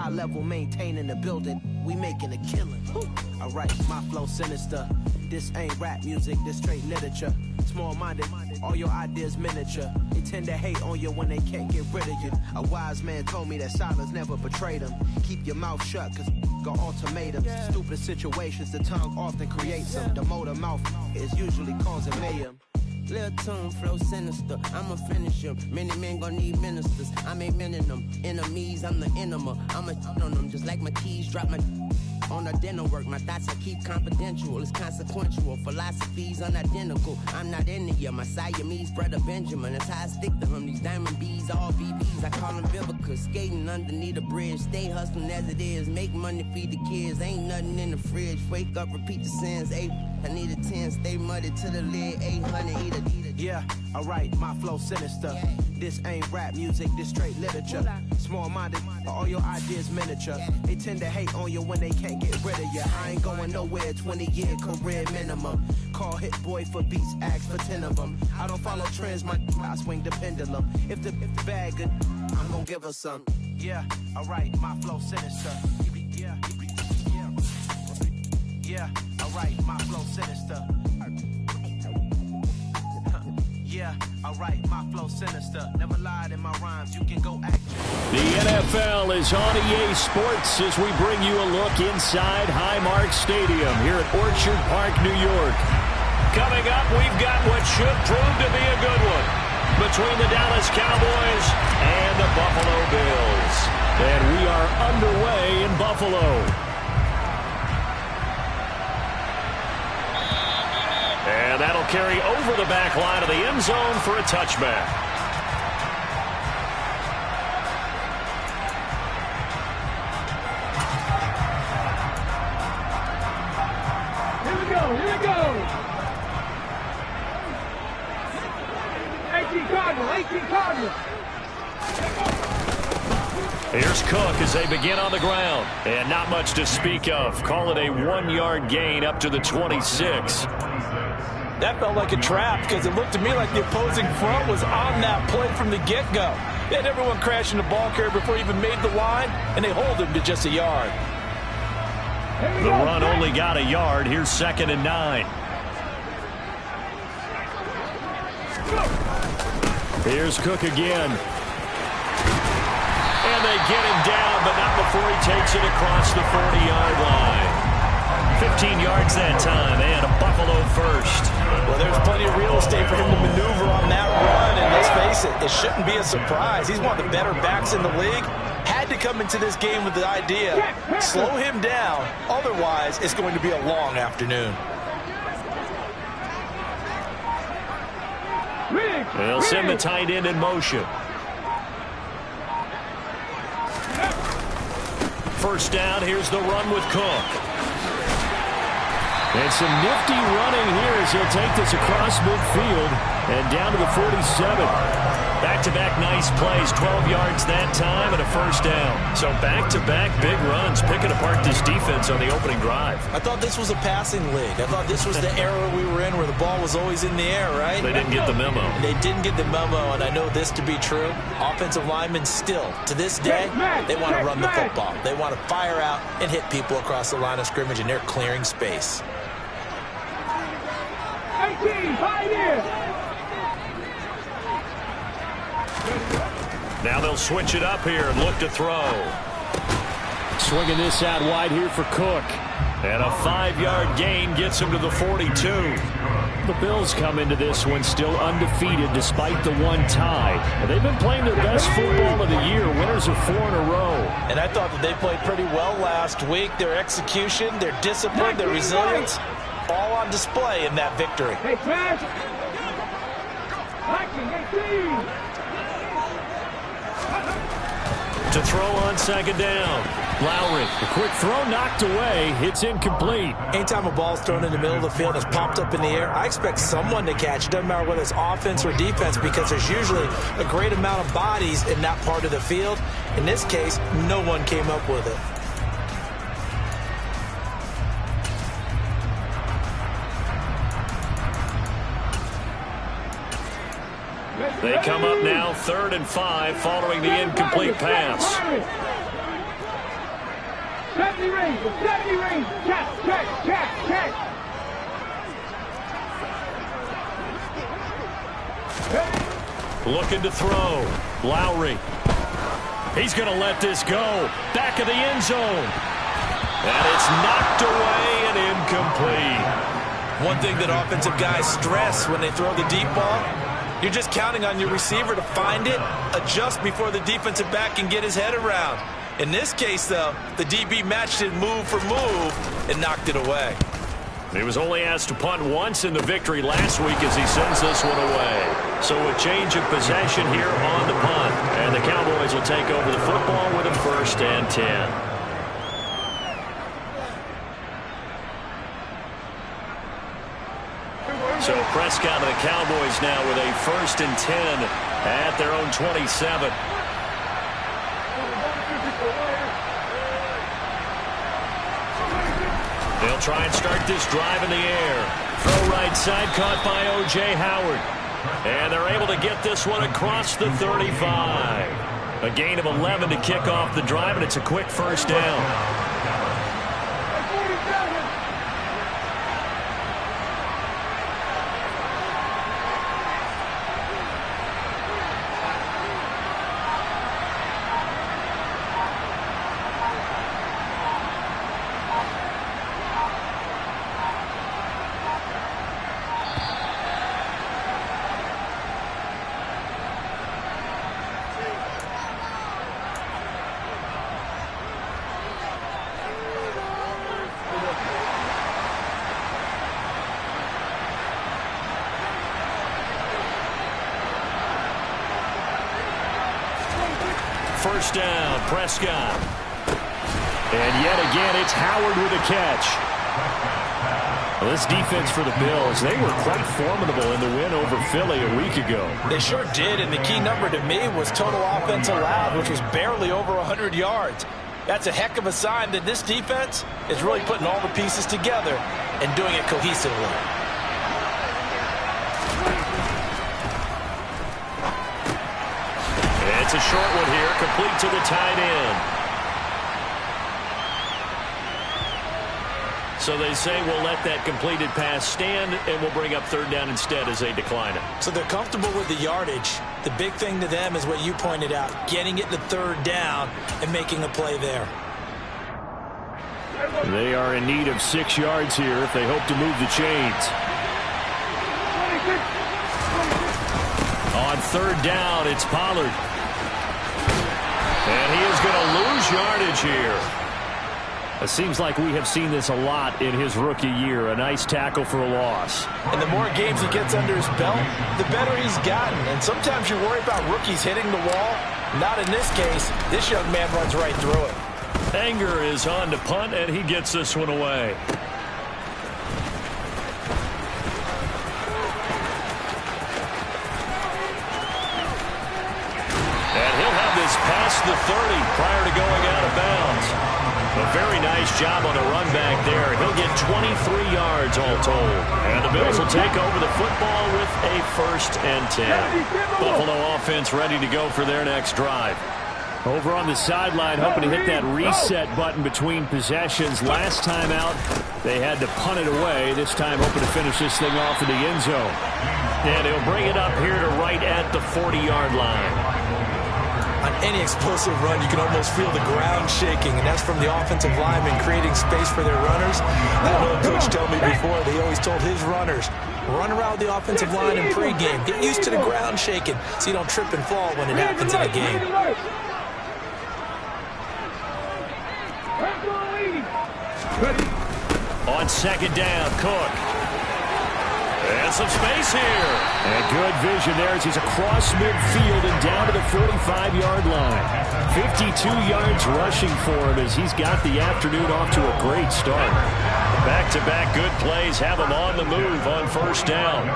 high level, maintaining the building. We making a killing. Alright, my flow sinister. This ain't rap music, this straight literature. Small-minded, all your ideas miniature. They tend to hate on you when they can't get rid of you. A wise man told me that silence never betrayed him. Keep your mouth shut, cause got ultimatums. Stupid situations, the tongue often creates them. The motor mouth is usually causing mayhem. Lil' tune, flow sinister, I'ma finish him. Many men gon' need ministers, I make men in them. Enemies, I'm the enema, I'ma on them. Just like my keys, drop my on the dinner work. My thoughts I keep confidential, it's consequential. Philosophies unidentical, I'm not in it. My Siamese brother Benjamin, that's how I stick to him. These diamond bees, all BBs, I call them Vivica. Skating underneath the bridge, stay hustling as it is. Make money, feed the kids, ain't nothing in the fridge. Wake up, repeat the sins, I need a 10, stay muddy to the lid, 800, eat a. Yeah, alright, my flow sinister. This ain't rap music, this straight literature. Small-minded, all your ideas miniature. They tend to hate on you when they can't get rid of you. I ain't going nowhere, 20-year career minimum. Call Hit Boy for beats, ask for 10 of them. I don't follow trends, I swing the pendulum. If the bag good, I'm gonna give her some. Yeah, alright, my flow sinister. Yeah, alright, my flow sinister. Yeah, alright, my flow sinister. Never lied in my rhymes, you can go act. The NFL is on EA Sports as we bring you a look inside Highmark Stadium here at Orchard Park, New York. Coming up, we've got what should prove to be a good one between the Dallas Cowboys and the Buffalo Bills. And we are underway in Buffalo. And that'll carry over the back line of the end zone for a touchback. Here we go. 18 Cardinal. Here's Cook as they begin on the ground. And not much to speak of. Call it a 1-yard gain up to the 26. That felt like a trap because it looked to me like the opposing front was on that play from the get-go. They had everyone crashing the ball carrier before he even made the line, and they hold him to just a yard. The run only got a yard. Here's 2nd and 9. Here's Cook again. And they get him down, but not before he takes it across the 40-yard line. 15 yards that time, and a Buffalo first. Well, there's plenty of real estate for him to maneuver on that run, and let's face it, it shouldn't be a surprise. He's one of the better backs in the league. Had to come into this game with the idea, slow him down, otherwise it's going to be a long afternoon. They'll send the tight end in motion. First down, here's the run with Cook. And some nifty running here as he'll take this across midfield and down to the 47. Back-to-back nice plays, 12 yards that time and a first down. So back-to-back big runs, picking apart this defense on the opening drive. I thought this was a passing league. I thought this was the era we were in where the ball was always in the air, right? They didn't get the memo. They didn't get the memo, and I know this to be true. Offensive linemen still, to this day, they want to run the football. They want to fire out and hit people across the line of scrimmage, and they're clearing space. 18, 5 years. Now they'll switch it up here and look to throw. Swinging this out wide here for Cook. And a 5-yard gain gets him to the 42. The Bills come into this one still undefeated despite the one tie. And they've been playing their best football of the year. Winners of 4 in a row. And I thought that they played pretty well last week. Their execution, their discipline, their resilience, all on display in that victory. Hey, Trash. 18. To throw on second down. Lowry, a quick throw knocked away. It's incomplete. Anytime a ball's thrown in the middle of the field and it's popped up in the air, I expect someone to catch it. Doesn't matter whether it's offense or defense because there's usually a great amount of bodies in that part of the field. In this case, no one came up with it. They come up now 3rd and 5 following the incomplete pass. 70 rings. 70 rings. Check. Looking to throw. Lowry. He's going to let this go. Back of the end zone. And it's knocked away and incomplete. One thing that offensive guys stress when they throw the deep ball, you're just counting on your receiver to find it, adjust before the defensive back can get his head around. In this case, though, the DB matched it move for move and knocked it away. He was only asked to punt once in the victory last week as he sends this one away. So a change of possession here on the punt. And the Cowboys will take over the football with a 1st and 10. So Prescott and the Cowboys now with a 1st and 10 at their own 27. They'll try and start this drive in the air. Throw right side, caught by O.J. Howard. And they're able to get this one across the 35. A gain of 11 to kick off the drive, and it's a quick 1st down. First down, Prescott. And yet again, it's Howard with a catch. Well, this defense for the Bills, they were quite formidable in the win over Philly a week ago. They sure did, and the key number to me was total offense allowed, which was barely over 100 yards. That's a heck of a sign that this defense is really putting all the pieces together and doing it cohesively. It's a short one here, complete to the tight end. So they say we'll let that completed pass stand, and we'll bring up 3rd down instead as they decline it. So they're comfortable with the yardage. The big thing to them is what you pointed out, getting it to 3rd down and making a play there. They are in need of 6 yards here if they hope to move the chains. On 3rd down, it's Pollard. And he is going to lose yardage here. It seems like we have seen this a lot in his rookie year. A nice tackle for a loss. And the more games he gets under his belt, the better he's gotten. And sometimes you worry about rookies hitting the wall. Not in this case. This young man runs right through it. Anger is on to punt, and he gets this one away. Past the 30 prior to going out of bounds. A very nice job on the run back there. He'll get 23 yards all told. And the Bills will take over the football with a 1st and 10. Buffalo offense ready to go for their next drive. Over on the sideline, hoping to hit that reset button between possessions. Last time out, they had to punt it away. This time, hoping to finish this thing off in the end zone. And he'll bring it up here to right at the 40-yard line. On any explosive run, you can almost feel the ground shaking, and that's from the offensive linemen creating space for their runners. I had an old coach tell me before, they always told his runners, run around the offensive line in pregame. Get used to the ground shaking so you don't trip and fall when it happens in a game. On 2nd down, Cook. And some space here. And good vision there as he's across midfield and down to the 45-yard line. 52 yards rushing for him as he's got the afternoon off to a great start. Back-to-back good plays have him on the move on 1st down.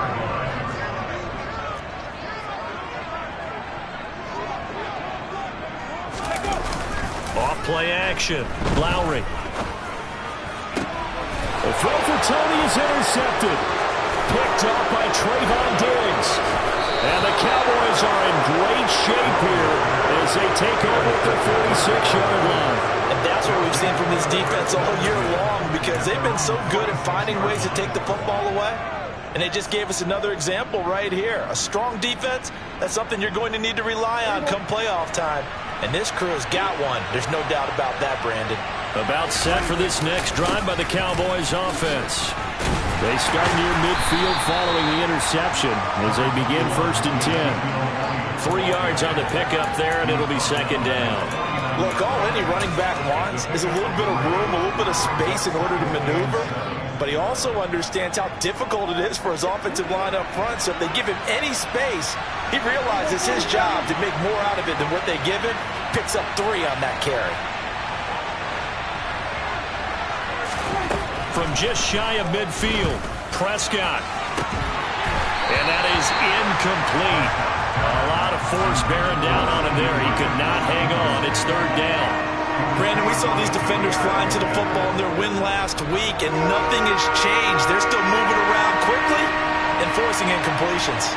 Off play action. Lowry. The throw for Tony is intercepted. Picked up by Trayvon Diggs. And the Cowboys are in great shape here as they take over at the 46-yard line. And that's what we've seen from this defense all year long, because they've been so good at finding ways to take the football away. And they just gave us another example right here. A strong defense, that's something you're going to need to rely on come playoff time. And this crew has got one. There's no doubt about that, Brandon. About set for this next drive by the Cowboys offense. They start near midfield following the interception as they begin 1st and 10. 3 yards on the pickup there, and it'll be 2nd down. Look, all any running back wants is a little bit of room, a little bit of space in order to maneuver. But he also understands how difficult it is for his offensive line up front. So if they give him any space, he realizes his job to make more out of it than what they give him. Picks up 3 on that carry. From just shy of midfield, Prescott. And that is incomplete. A lot of force bearing down on him there. He could not hang on. It's 3rd down. Brandon, we saw these defenders flying to the football in their win last week, and nothing has changed. They're still moving around quickly and forcing incompletions.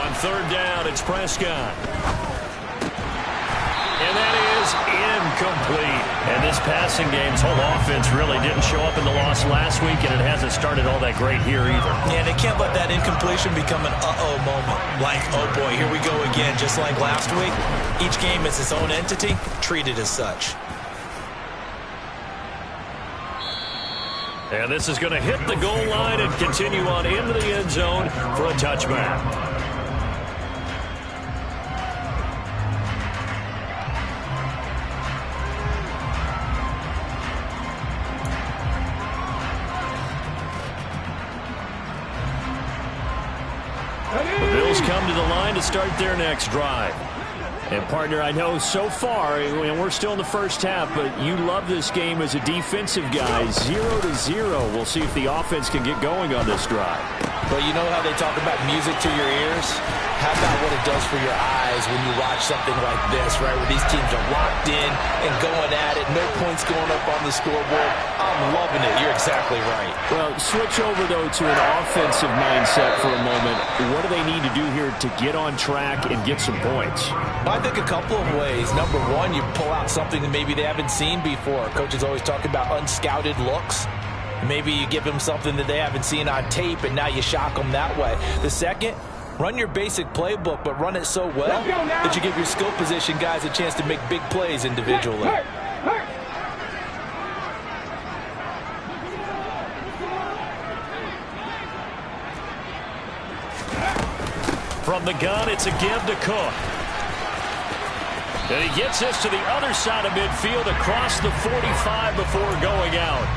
On 3rd down, it's Prescott. And that is incomplete. And this passing game's whole offense really didn't show up in the loss last week, and it hasn't started all that great here either. Yeah, they can't let that incompletion become an uh-oh moment. Like, oh boy, here we go again, just like last week. Each game is its own entity, treated as such. And this is going to hit the goal line and continue on into the end zone for a touchback. The Bills come to the line to start their next drive. And, partner, I know so far, and we're still in the first half, but you love this game as a defensive guy. 0-0. We'll see if the offense can get going on this drive. But you know how they talk about music to your ears? How about what it does for your eyes when you watch something like this, right, where these teams are locked in and going at it, no points going up on the scoreboard. I'm loving it. You're exactly right. Well, switch over, though, to an offensive mindset for a moment. What do they need to do here to get on track and get some points? I think a couple of ways. Number one, you pull out something that maybe they haven't seen before. Coaches always talk about unscouted looks. Maybe you give them something that they haven't seen on tape, and now you shock them that way. The second, run your basic playbook, but run it so well that you give your skill position guys a chance to make big plays individually. From the gun, it's a give to Cook. And he gets this to the other side of midfield across the 45 before going out.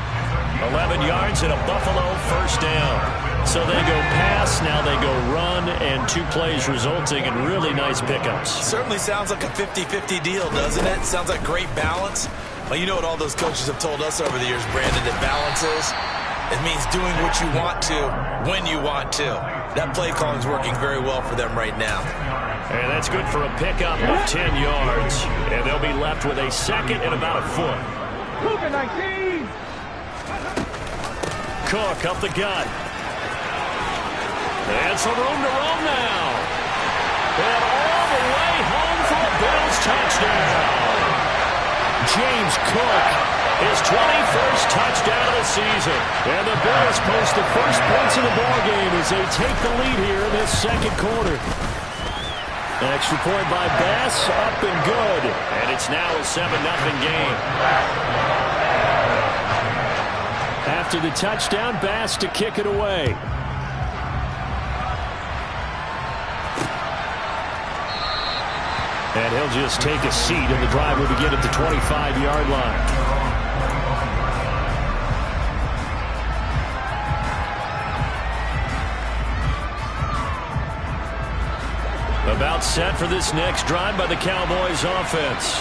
11 yards and a Buffalo 1st down. So they go pass, now they go run, and 2 plays resulting in really nice pickups. Certainly sounds like a 50-50 deal, doesn't it? Sounds like great balance. Well, you know what all those coaches have told us over the years, Brandon, that balance is? It means doing what you want to, when you want to. That play calling is working very well for them right now. And that's good for a pickup of 10 yards. And they'll be left with a 2nd and about a foot. Cook up the gut. And some room to roam now. And all the way home for a Bills touchdown. James Cook, his 21st touchdown of the season. And the Bills post the first points of the ballgame as they take the lead here in this 2nd quarter. Extra point by Bass, up and good. And it's now a 7-0 game. After the touchdown, Bass to kick it away. And he'll just take a seat, and the drive will begin at the 25-yard line. About set for this next drive by the Cowboys offense.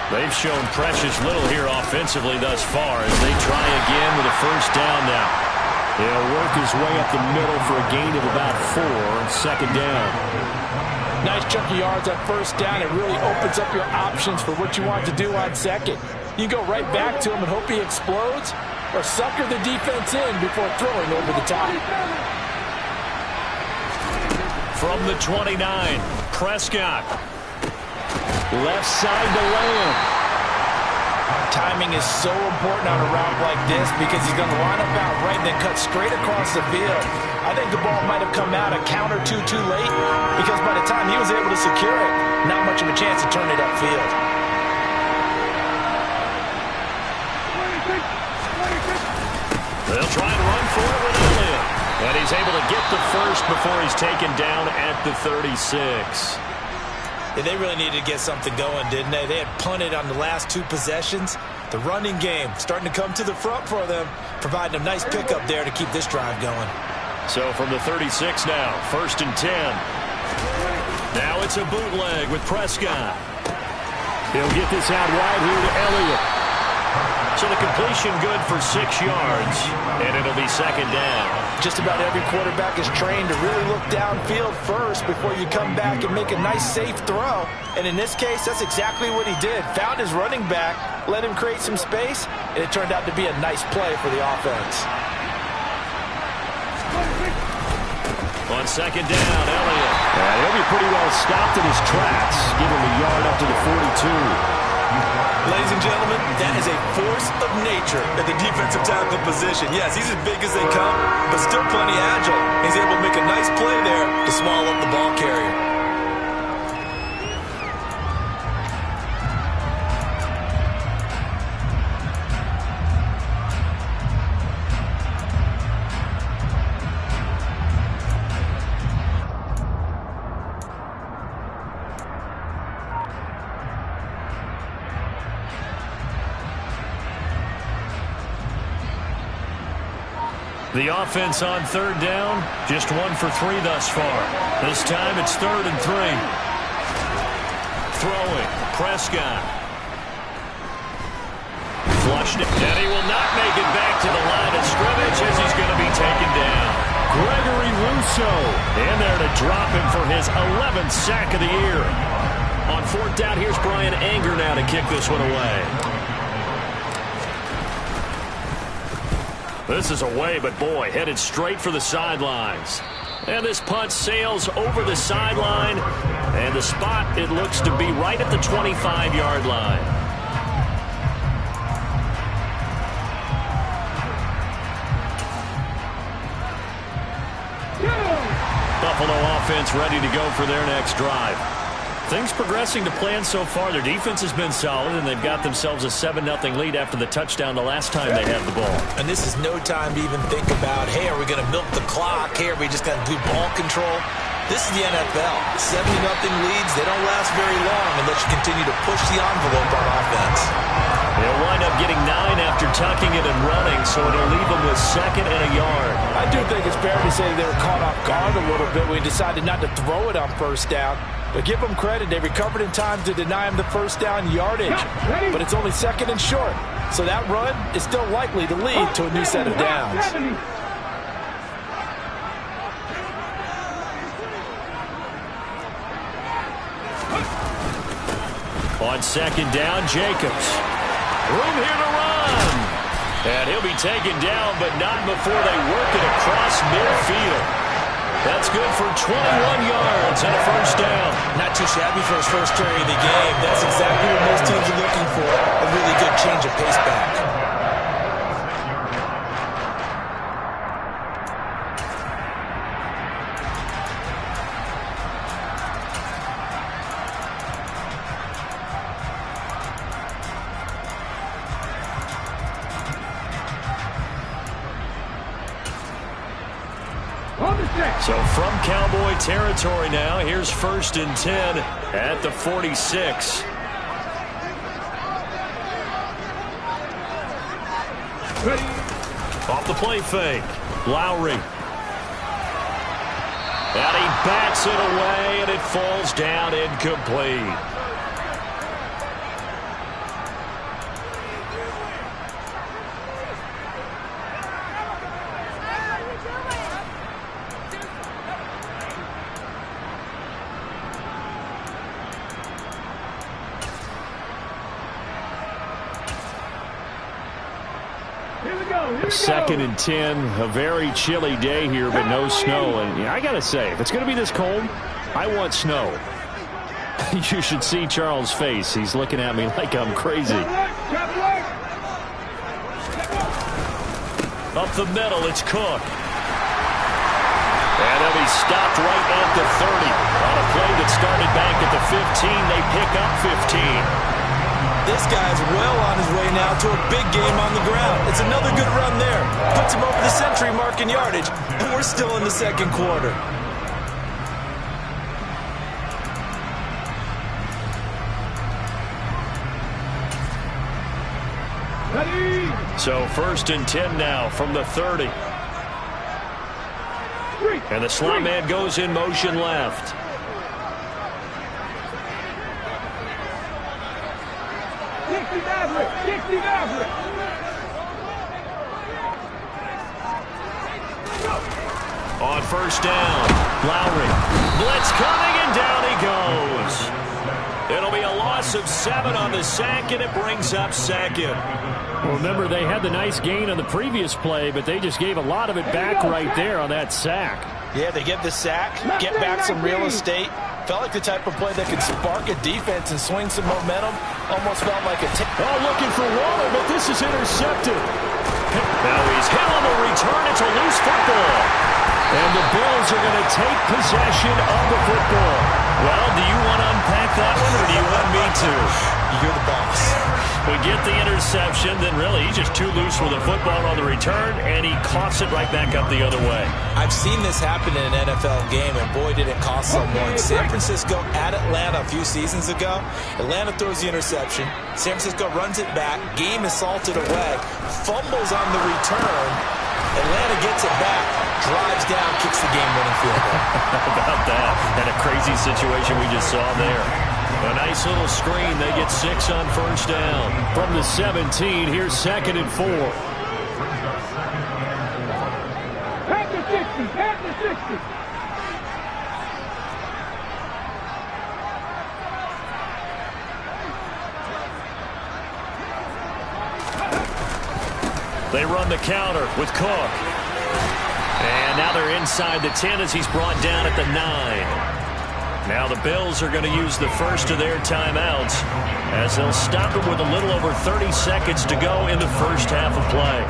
They've shown precious little here offensively thus far as they try again with a 1st down now. They'll work his way up the middle for a gain of about 4, 2nd down. Nice chunk of yards on 1st down. It really opens up your options for what you want to do on 2nd. You can go right back to him and hope he explodes, or sucker the defense in before throwing over the top. From the 29, Prescott. Left side to Lamb. Timing is so important on a route like this because he's going to line up out right and then cut straight across the field. I think the ball might have come out a count or two too late because by the time he was able to secure it, not much of a chance to turn it upfield. They'll try and run for it with Elliott. And he's able to get the first before he's taken down at the 36. Yeah, they really needed to get something going, didn't they? They had punted on the last 2 possessions. The running game starting to come to the front for them, providing a nice pickup there to keep this drive going. So from the 36 now, 1st and 10. Now it's a bootleg with Prescott. He'll get this out wide here to Elliott. So the completion good for 6 yards, and it'll be 2nd down. Just about every quarterback is trained to really look downfield first before you come back and make a nice, safe throw. And in this case, that's exactly what he did. Found his running back, let him create some space, and it turned out to be a nice play for the offense. On 2nd down, Elliott. And he'll be pretty well stopped in his tracks. Give him a yard up to the 42. Ladies and gentlemen, that is a force of nature at the defensive tackle position. Yes, he's as big as they come, but still plenty agile. He's able to make a nice play there to swallow up the ball carrier. The offense on 3rd down, just 1 for 3 thus far. This time it's 3rd and 3. Throwing, Prescott. Flushed it, and he will not make it back to the line of scrimmage as he's going to be taken down. Gregory Rousseau in there to drop him for his 11th sack of the year. On 4th down, here's Brian Anger now to kick this one away. This is away, but boy, headed straight for the sidelines. And this punt sails over the sideline, and the spot, it looks to be right at the 25-yard line. Buffalo offense ready to go for their next drive. Things progressing to plan so far. Their defense has been solid, and they've got themselves a 7-0 lead after the touchdown the last time they had the ball. And this is no time to even think about, hey, are we going to milk the clock? Hey, are we just going to do ball control? This is the NFL. 7-0 leads, they don't last very long unless you continue to push the envelope on offense. They'll wind up getting 9 after tucking it and running, so it'll leave them with 2nd and a yard. I do think it's fair to say they were caught off guard a little bit when we decided not to throw it on 1st down. But give them credit, they recovered in time to deny him the 1st down yardage. But it's only 2nd and short. So that run is still likely to lead to a new set of downs. On 2nd down, Jacobs. Room here to run. And he'll be taken down, but not before they work it across midfield. That's good for 21 yards and a 1st down. Not too shabby for his first carry of the game. That's exactly what most teams are looking for. A really good change of pace back. So from Cowboy territory now, here's 1st and 10 at the 46. Off the play fake, Lowry. And he bats it away, and it falls down incomplete. Here we go. 2nd and 10. A very chilly day here, but no snow. And I got to say, if it's going to be this cold, I want snow. You should see Charles' face. He's looking at me like I'm crazy. Up the middle, it's Cook. And he'll be stopped right at the 30. On a play that started back at the 15, they pick up 15. This guy's well on his way now to a big game on the ground. It's another good run there. Puts him over the century mark in yardage, and we're still in the second quarter. So 1st and 10 now from the 30. And the slot man goes in motion left. On 1st down, Lowry. Blitz coming, and down he goes. It'll be a loss of 7 on the sack, and it brings up 2nd. Well, remember, they had the nice gain on the previous play, but they just gave a lot of it back right there on that sack. Yeah, they get the sack, get back some real estate. Felt like the type of play that could spark a defense and swing some momentum. Almost felt like a looking for Waller, but this is intercepted. Now he's hit on the return. It's a loose football. And the Bills are going to take possession of the football. Well, do you want to unpack that one, or do you want me to? You're the boss. We get the interception, then really he's just too loose with the football on the return, and he coughs it right back up the other way. I've seen this happen in an NFL game, and boy, did it cost someone. San Francisco at Atlanta a few seasons ago. Atlanta throws the interception. San Francisco runs it back. Game is salted away. Fumbles on the return. Atlanta gets it back, drives down, kicks the game-winning field goal. How about that? And a crazy situation we just saw there. A nice little screen. They get 6 on 1st down. From the 17, here's 2nd and 4. At the 60, at the 60. They run the counter with Cook. And now they're inside the 10 as he's brought down at the 9. Now the Bills are going to use the first of their timeouts as they'll stop it with a little over 30 seconds to go in the first half of play.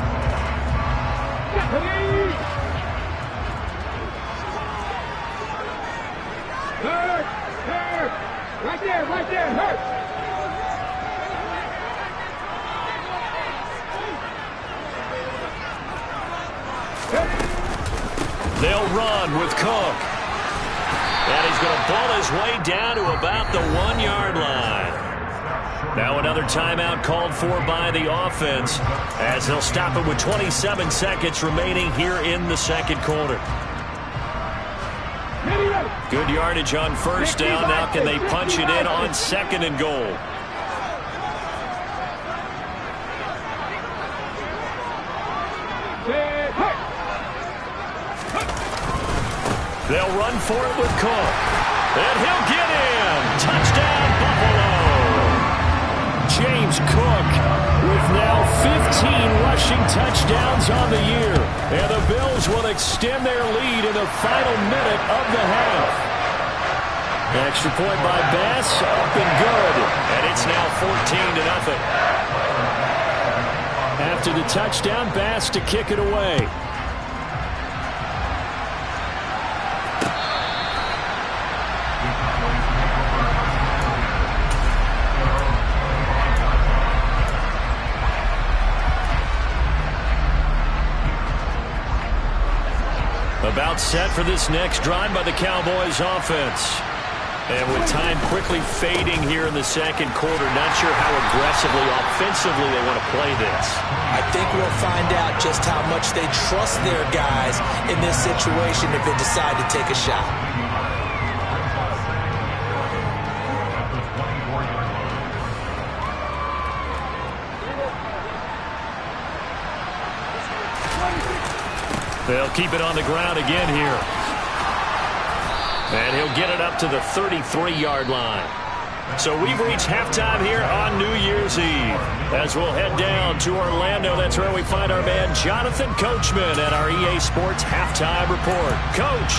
Hurt! Hurt! Right there, hurt! They'll run with Cook. And he's going to ball his way down to about the 1-yard line. Now another timeout called for by the offense as they'll stop it with 27 seconds remaining here in the second quarter. Good yardage on 1st down. Now can they punch it in on 2nd and goal? They'll run for it with Cook. And he'll get in. Touchdown, Buffalo. James Cook with now 15 rushing touchdowns on the year. And the Bills will extend their lead in the final minute of the half. Extra point by Bass, up and good. And it's now 14-0. After the touchdown, Bass to kick it away. About set for this next drive by the Cowboys offense. And with time quickly fading here in the second quarter, not sure how aggressively, offensively they want to play this. I think we'll find out just how much they trust their guys in this situation if they decide to take a shot. They'll keep it on the ground again here. And he'll get it up to the 33-yard line. So we've reached halftime here on New Year's Eve. As we'll head down to Orlando, that's where we find our man Jonathan Coachman at our EA Sports Halftime Report. Coach.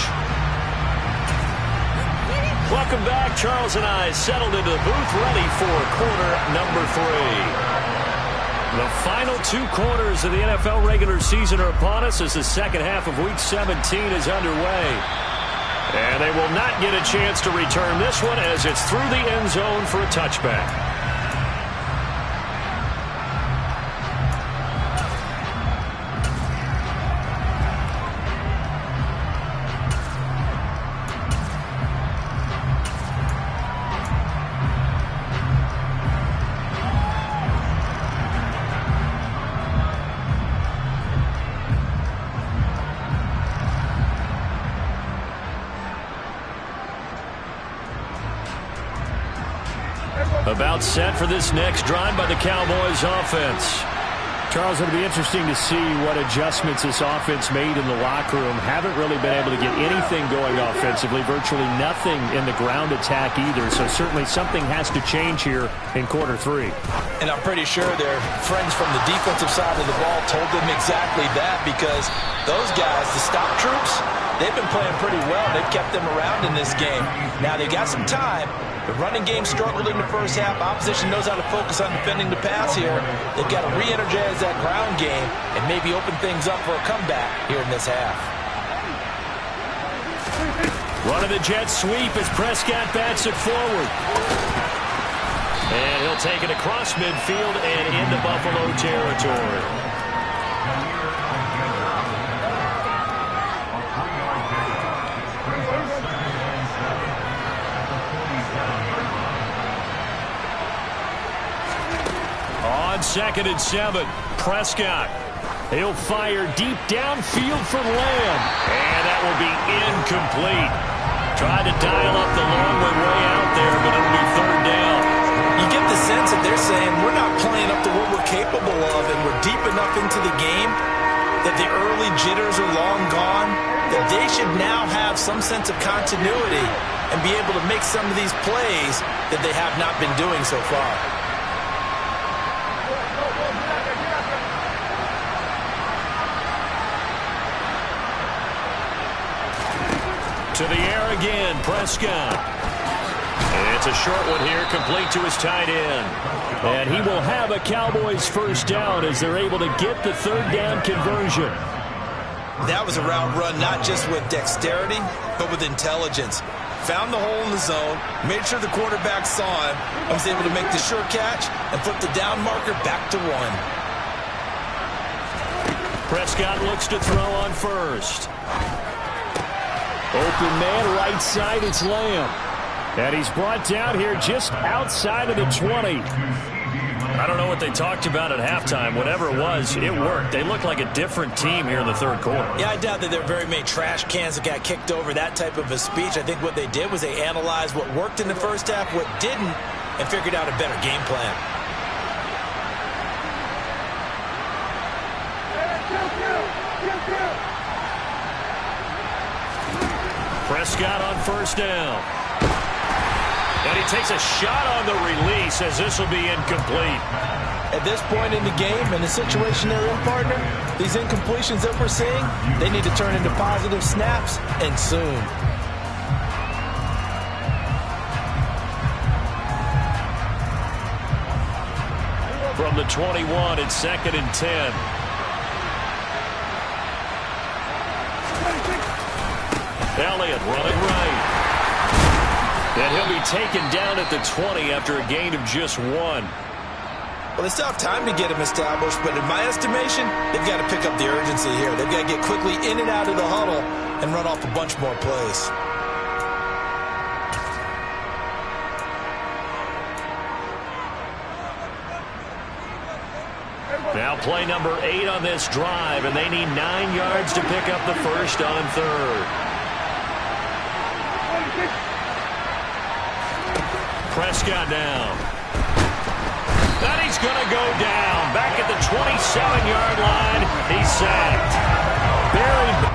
Welcome back. Charles and I settled into the booth ready for quarter number 3. The final 2 quarters of the NFL regular season are upon us as the second half of Week 17 is underway. And they will not get a chance to return this one as it's through the end zone for a touchback. About set for this next drive by the Cowboys offense. Charles, it'll be interesting to see what adjustments this offense made in the locker room. Haven't really been able to get anything going offensively, virtually nothing in the ground attack either. So certainly something has to change here in quarter 3. And I'm pretty sure their friends from the defensive side of the ball told them exactly that, because those guys, the stop troops, they've been playing pretty well. They've kept them around in this game. Now they've got some time. The running game struggled in the first half. Opposition knows how to focus on defending the pass here. They've got to re-energize that ground game and maybe open things up for a comeback here in this half. Run of the jet sweep as Prescott bats it forward. And he'll take it across midfield and into Buffalo territory. Second and 7. Prescott. He'll fire deep downfield for Lamb. And that will be incomplete. Tried to dial up the long way out there, but it'll be third down. You get the sense that they're saying we're not playing up to what we're capable of, and we're deep enough into the game that the early jitters are long gone, that they should now have some sense of continuity and be able to make some of these plays that they have not been doing so far. To the air again, Prescott. And it's a short one here, complete to his tight end. And he will have a Cowboys first down as they're able to get the third down conversion. That was a route run not just with dexterity, but with intelligence. Found the hole in the zone, made sure the quarterback saw him, and was able to make the sure catch and flip the down marker back to 1. Prescott looks to throw on first. Open man, right side, it's Lamb. And he's brought down here just outside of the 20. I don't know what they talked about at halftime. Whatever it was, it worked. They look like a different team here in the third quarter. Yeah, I doubt that there are very many trash cans that got kicked over, that type of a speech. I think what they did was they analyzed what worked in the first half, what didn't, and figured out a better game plan. Prescott on first down. And he takes a shot on the release as this will be incomplete. At this point in the game, in the situation they're in, partner, these incompletions that we're seeing, they need to turn into positive snaps, and soon. From the 21, it's 2nd and 10. Elliott running right. And he'll be taken down at the 20 after a gain of just 1. Well, they still have time to get him established, but in my estimation, they've got to pick up the urgency here. They've got to get quickly in and out of the huddle and run off a bunch more plays. Now play number 8 on this drive, and they need 9 yards to pick up the first on third. Prescott down. And he's going to go down. Back at the 27-yard line. He's sacked. Buried.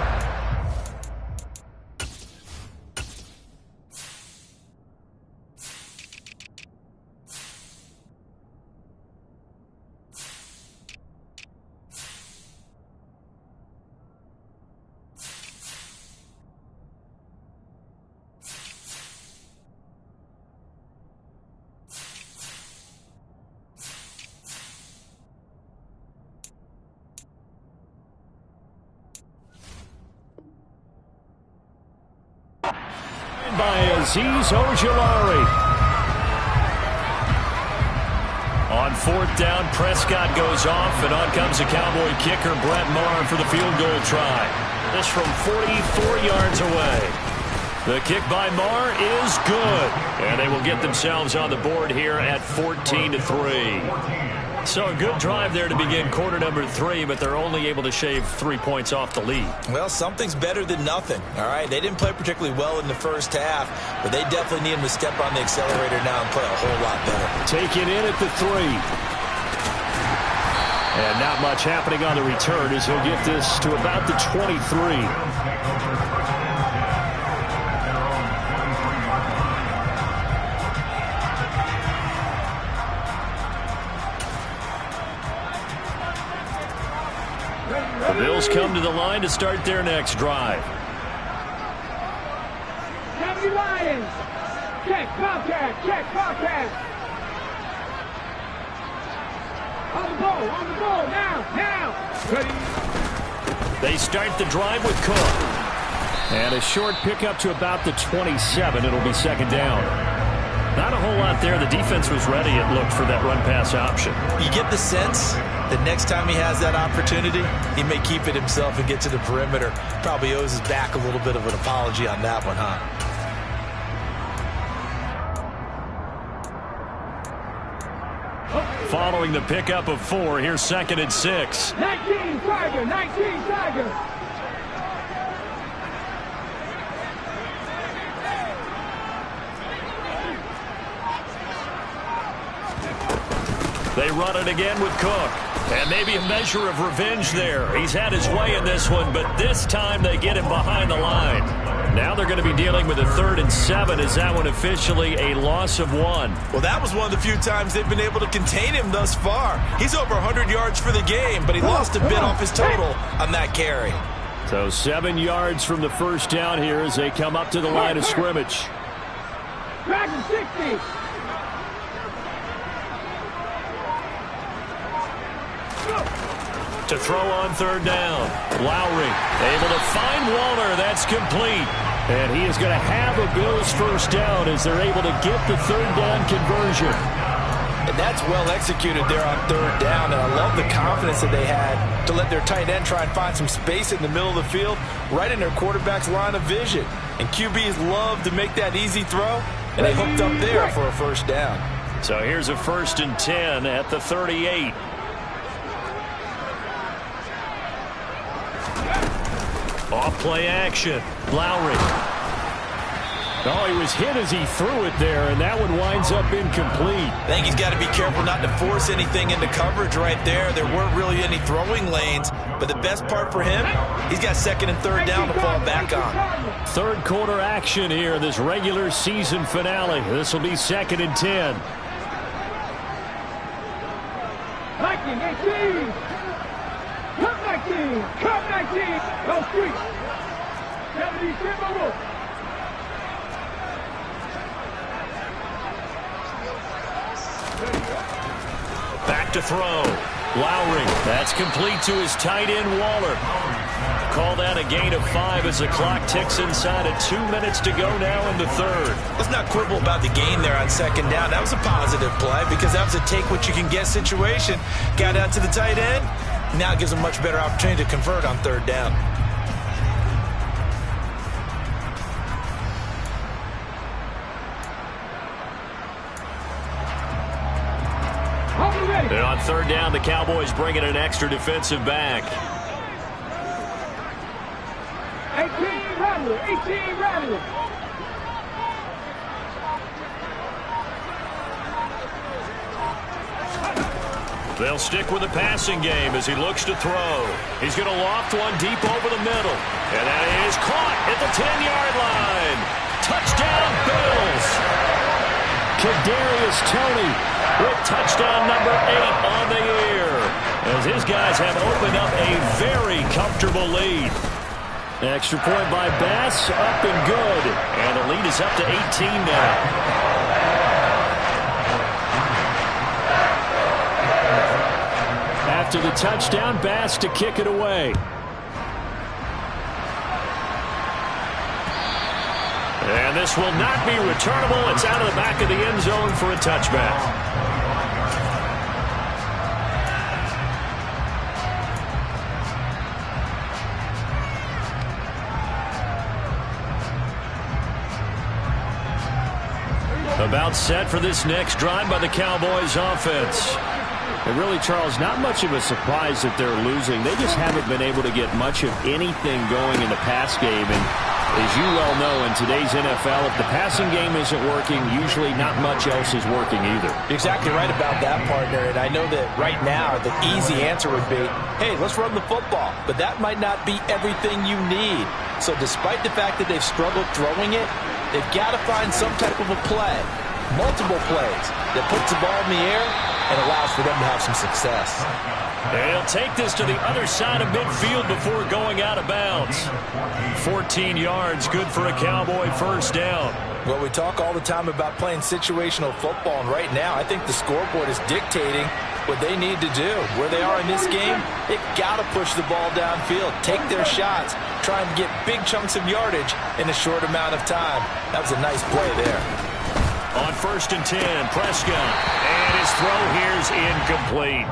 Azeez Ojulari. On fourth down, Prescott goes off, and on comes the Cowboy kicker, Brett Maher, for the field goal try. This from 44 yards away. The kick by Maher is good, and they will get themselves on the board here at 14-3. So a good drive there to begin quarter number 3, but they're only able to shave 3 points off the lead. Well, something's better than nothing, all right? They didn't play particularly well in the first half, but they definitely need him to step on the accelerator now and play a whole lot better. Take it in at the 3. And not much happening on the return as he'll get this to about the 23. The Bills come to the line to start their next drive. County Lions. Check contact. Check contact. On the ball, now. Ready. They start the drive with Cook. And a short pickup to about the 27. It'll be second down. Not a whole lot there. The defense was ready, it looked, for that run-pass option. You get the sense that next time he has that opportunity, he may keep it himself and get to the perimeter. Probably owes his back a little bit of an apology on that one, huh? Following the pickup of 4, here's second and 6. 19 Tiger. They run it again with Cook. And maybe a measure of revenge there. He's had his way in this one, but this time they get him behind the line. Now they're going to be dealing with a 3rd and 7. Is that one officially a loss of 1? Well, that was one of the few times they've been able to contain him thus far. He's over 100 yards for the game, but he lost a bit off his total on that carry. So 7 yards from the first down here as they come up to the line of scrimmage. Back to 60. To throw on 3rd down. Lowry able to find Waller. That's complete. And he is going to have a Bills first down as they're able to get the 3rd down conversion. And that's well executed there on 3rd down. And I love the confidence that they had to let their tight end try and find some space in the middle of the field, right in their quarterback's line of vision. And QBs love to make that easy throw, and they hooked up there for a first down. So here's a 1st and 10 at the 38. Off play action. Lowry. Oh, he was hit as he threw it there, and that one winds up incomplete. I think he's got to be careful not to force anything into coverage right there. There weren't really any throwing lanes, but the best part for him, he's got 2nd and 3rd down to fall back on. 3rd quarter action here in this regular season finale. This will be 2nd and 10. Viking 18. Cut 19. Go street. 70 over. Back to throw. Lowry. That's complete to his tight end, Waller. Call that a gain of 5 as the clock ticks inside of 2 minutes to go now in the 3rd. Let's not quibble about the gain there on 2nd down. That was a positive play because that was a take-what-you-can-get situation. Got out to the tight end. Now it gives them a much better opportunity to convert on 3rd down. And on 3rd down, the Cowboys bring in an extra defensive back. 18 Rattler. They'll stick with the passing game as he looks to throw. He's going to loft one deep over the middle. And that is caught at the 10-yard line. Touchdown, Bills. Kadarius Toney with touchdown number 8 on the year, as his guys have opened up a very comfortable lead. Extra point by Bass, up and good. And the lead is up to 18 now. After the touchdown, Bass to kick it away. And this will not be returnable. It's out of the back of the end zone for a touchback. About set for this next drive by the Cowboys offense. And really, Charles, not much of a surprise that they're losing. They just haven't been able to get much of anything going in the pass game. And as you well know, in today's NFL, if the passing game isn't working, usually not much else is working either. You're exactly right about that, partner. And I know that right now the easy answer would be, hey, let's run the football. But that might not be everything you need. So despite the fact that they've struggled throwing it, they've got to find some type of a play, multiple plays, that puts the ball in the air and allows for them to have some success. They'll take this to the other side of midfield before going out of bounds. 14 yards, good for a Cowboy first down. Well, we talk all the time about playing situational football, and right now I think the scoreboard is dictating what they need to do. Where they are in this game, they've got to push the ball downfield, take their shots, trying to get big chunks of yardage in a short amount of time. That was a nice play there. On 1st and 10, Prescott, and his throw here's incomplete.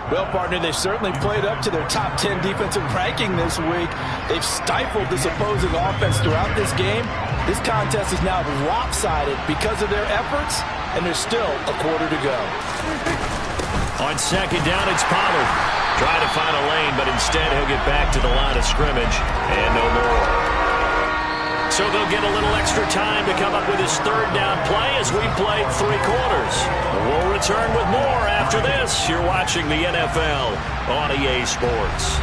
Well, partner, they've certainly played up to their top 10 defensive ranking this week. They've stifled this opposing offense throughout this game. This contest is now lopsided because of their efforts, and there's still a quarter to go. On 2nd down, it's Pollard. Trying to find a lane, but instead he'll get back to the line of scrimmage, and no more. So they'll get a little extra time to come up with his 3rd down play as we played 3 quarters. We'll return with more after this. You're watching the NFL on EA Sports.